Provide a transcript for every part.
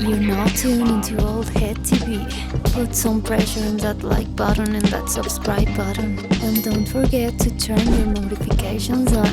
You're now tuned into Old Head TV. Put some pressure on that like button and that subscribe button. And don't forget to turn your notifications on.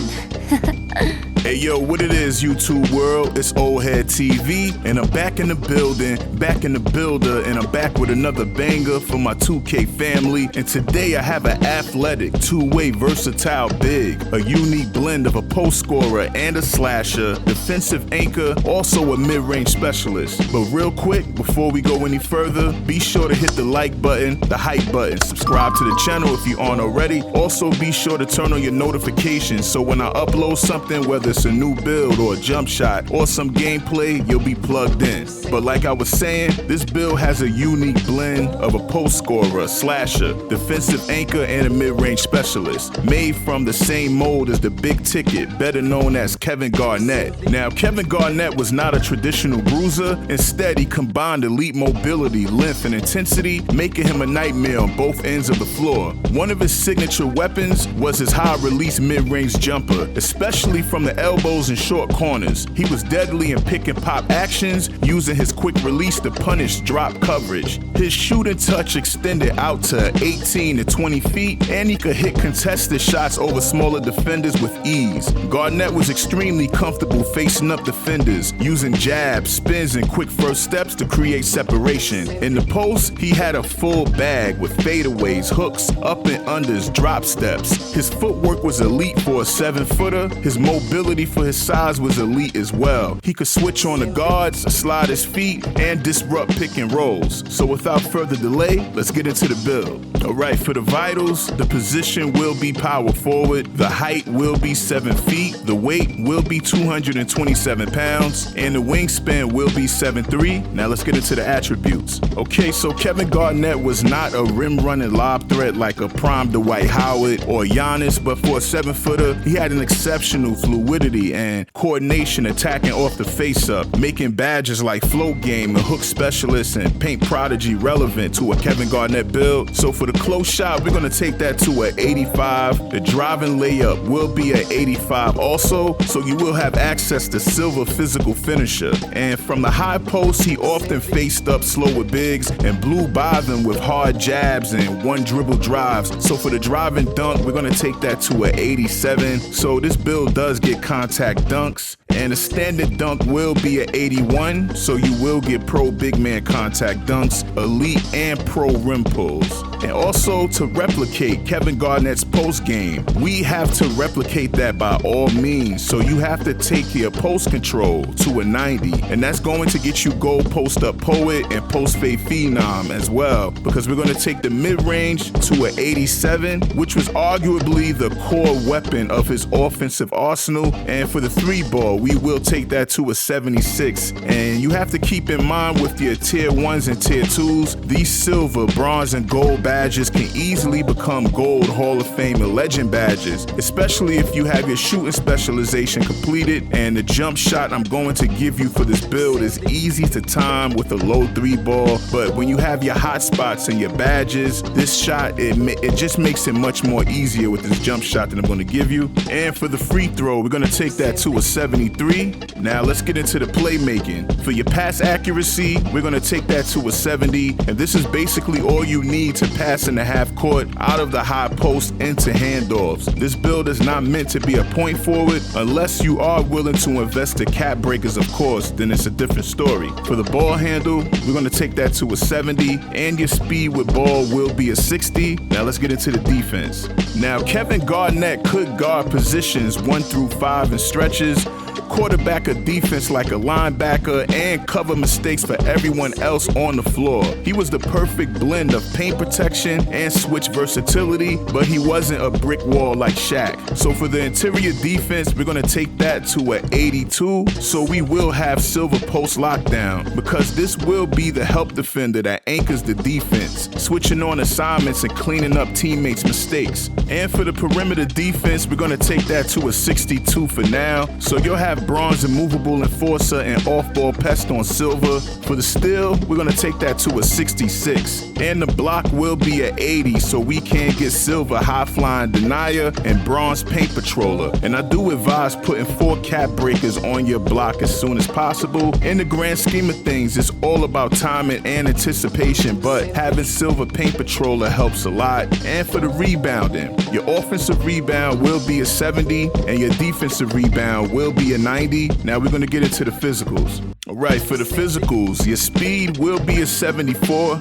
Hey yo, what it is, YouTube world? It's Old Head TV, and I'm back in the building, back in the builder, and I'm back with another banger for my 2K family. And today I have an athletic, two-way, versatile big, a unique blend of a post scorer and a slasher, defensive anchor, also a mid-range specialist. But real quick, before we go any further, be sure to hit the like button, the hype button, subscribe to the channel if you aren't already. Also be sure to turn on your notifications so when I upload something, whether it's a new build or a jump shot or some gameplay, you'll be plugged in. But like I was saying, this build has a unique blend of a post scorer, slasher, defensive anchor, and a mid-range specialist, made from the same mold as the big ticket, better known as Kevin Garnett. Now, Kevin Garnett was not a traditional bruiser. Instead, he combined elite mobility, length, and intensity, making him a nightmare on both ends of the floor. One of his signature weapons was his high-release mid-range jumper, especially from the elbows and short corners. He was deadly in pick-and-pop actions, using his quick release to punish drop coverage. His shooting touch extended out to 18 to 20 feet, and he could hit contested shots over smaller defenders with ease. Garnett was extremely comfortable facing up defenders, using jabs, spins, and quick first steps to create separation. In the post, he had a full bag with fadeaways, hooks, up and unders, drop steps. His footwork was elite for a 7-footer. His mobility for his size was elite as well. He could switch on the guards, slide his feet, and disrupt pick and rolls. So without further delay, let's get into the build. Alright, for the vitals, the position will be power forward, the height will be 7 feet, the weight will be 227 pounds, and the wingspan will be 7'3". Now let's get into the attributes. Okay, so Kevin Garnett was not a rim-running lob threat like a prime Dwight Howard or Giannis, but for a 7-footer, he had an exceptional fluidity and coordination attacking off the face-up, making badges like float game, a hook specialist, and paint prodigy relevant to a Kevin Garnett build. So for the close shot, we're gonna take that to an 85. The driving layup will be an 85 also, so you will have access to silver physical finisher. And from the high post, he often faced up slow with bigs and blew by them with hard jabs and one dribble drives. So for the driving dunk, we're gonna take that to an 87. So this build does get contact dunks, and the standard dunk will be an 81, so you will get pro big man contact dunks, elite and pro rim pulls. And also, to replicate Kevin Garnett's post game, we have to replicate that by all means. So you have to take your post control to a 90, and that's going to get you gold post up poet and post Fade Phenom as well, because we're going to take the mid range to an 87, which was arguably the core weapon of his offensive arsenal. And for the 3-ball, we will take that to a 76. And you have to keep in mind with your tier 1s and tier 2s, these silver, bronze, and gold badges can easily become gold Hall of Fame and legend badges, especially if you have your shooting specialization completed. And the jump shot I'm going to give you for this build is easy to time with a low 3-ball, but when you have your hot spots and your badges, this shot, it just makes it much more easier with this jump shot that I'm going to give you. And for the free throw, we're going to take that to a 73. Now let's get into the playmaking. For your pass accuracy, we're going to take that to a 70, and this is basically all you need to pass in the half court out of the high post into handoffs. This build is not meant to be a point forward unless you are willing to invest the cap breakers, of course, then it's a different story. For the ball handle, we're going to take that to a 70, and your speed with ball will be a 60. Now let's get into the defense. Now Kevin Garnett could guard positions 1 through 5 in stretches, quarterback a defense like a linebacker, and cover mistakes for everyone else on the floor. He was the perfect blend of paint protection and switch versatility, but he wasn't a brick wall like Shaq. So for the interior defense, we're gonna take that to an 82, so we will have silver post lockdown, because this will be the help defender that anchors the defense, switching on assignments and cleaning up teammates' mistakes. And for the perimeter defense, we're gonna take that to a 62 for now, so you'll have have bronze immovable enforcer and off-ball pest on silver. For the steal, we're gonna take that to a 66. And the block will be at 80, so we can get silver high-flying denier and bronze paint patroller. And I do advise putting 4 cap breakers on your block as soon as possible. In the grand scheme of things, it's all about timing and anticipation, but having silver paint patroller helps a lot. And for the rebounding, your offensive rebound will be a 70 and your defensive rebound will be a 90. Now we're gonna get into the physicals. All right, for the physicals, your speed will be a 74,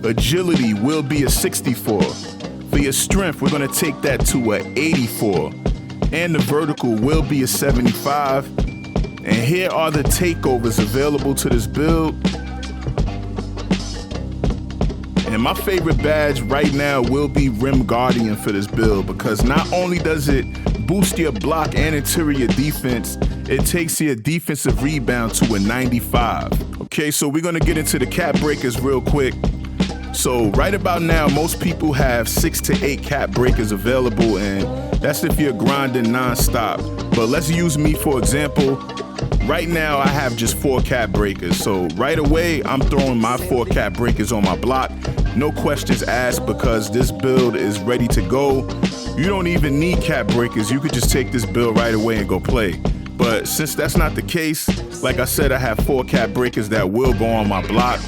agility will be a 64. For your strength, we're gonna take that to a 84. And the vertical will be a 75. And here are the takeovers available to this build. And my favorite badge right now will be Rim Guardian for this build, because not only does it boost your block and interior defense, it takes your defensive rebound to a 95. Okay, so we're gonna get into the cap breakers real quick. So right about now, most people have 6 to 8 cap breakers available, and that's if you're grinding non-stop. But let's use me for example. Right now, I have just 4 cap breakers. So right away, I'm throwing my 4 cap breakers on my block. No questions asked, because this build is ready to go. You don't even need cap breakers. You could just take this build right away and go play. But since that's not the case, like I said, I have 4 cap breakers that will go on my block.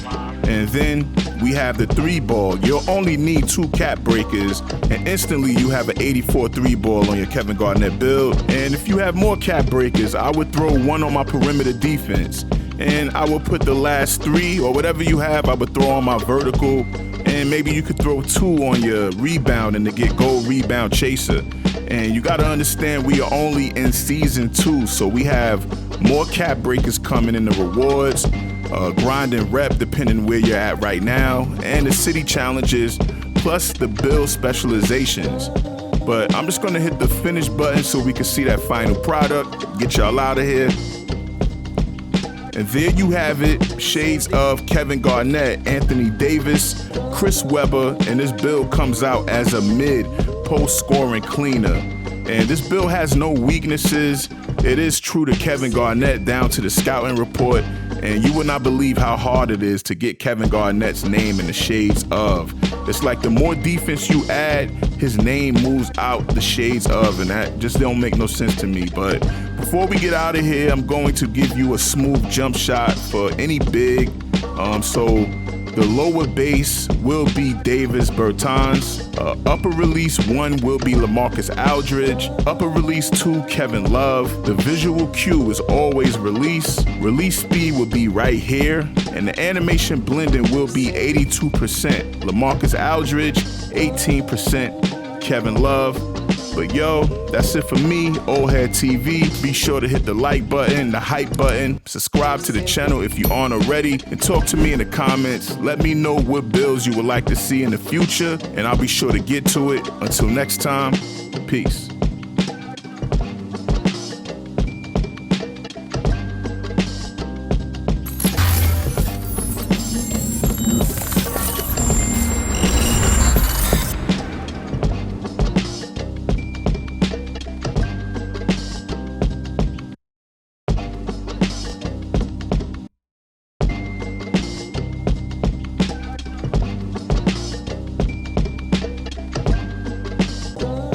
And then we have the 3-ball. You'll only need 2 cap breakers, and instantly you have an 84 3-ball on your Kevin Garnett build. And if you have more cap breakers, I would throw 1 on my perimeter defense. And I will put the last 3, or whatever you have, I would throw on my vertical. And maybe you could throw 2 on your rebound and to get gold rebound chaser. And you gotta understand, we are only in season 2, so we have more cap breakers coming in the rewards, grind and rep depending where you're at right now, and the city challenges, plus the build specializations. But I'm just gonna hit the finish button so we can see that final product, get y'all out of here. And there you have it, shades of Kevin Garnett, Anthony Davis, Chris Webber, and this build comes out as a mid post scoring cleaner. And this build has no weaknesses. It is true to Kevin Garnett down to the scouting report, and you would not believe how hard it is to get Kevin Garnett's name in the shades of. It's like the more defense you add, his name moves out the shades of, and that just don't make no sense to me. But before we get out of here, I'm going to give you a smooth jump shot for any big. So the lower base will be Davis Bertans. Upper release 1 will be LaMarcus Aldridge. Upper release 2, Kevin Love. The visual cue is always release. Release speed will be right here. And the animation blending will be 82%. LaMarcus Aldridge, 18%. Kevin Love. But yo, that's it for me, Old Head TV. Be sure to hit the like button, the hype button, subscribe to the channel if you aren't already, and talk to me in the comments. Let me know what builds you would like to see in the future, and I'll be sure to get to it. Until next time, peace.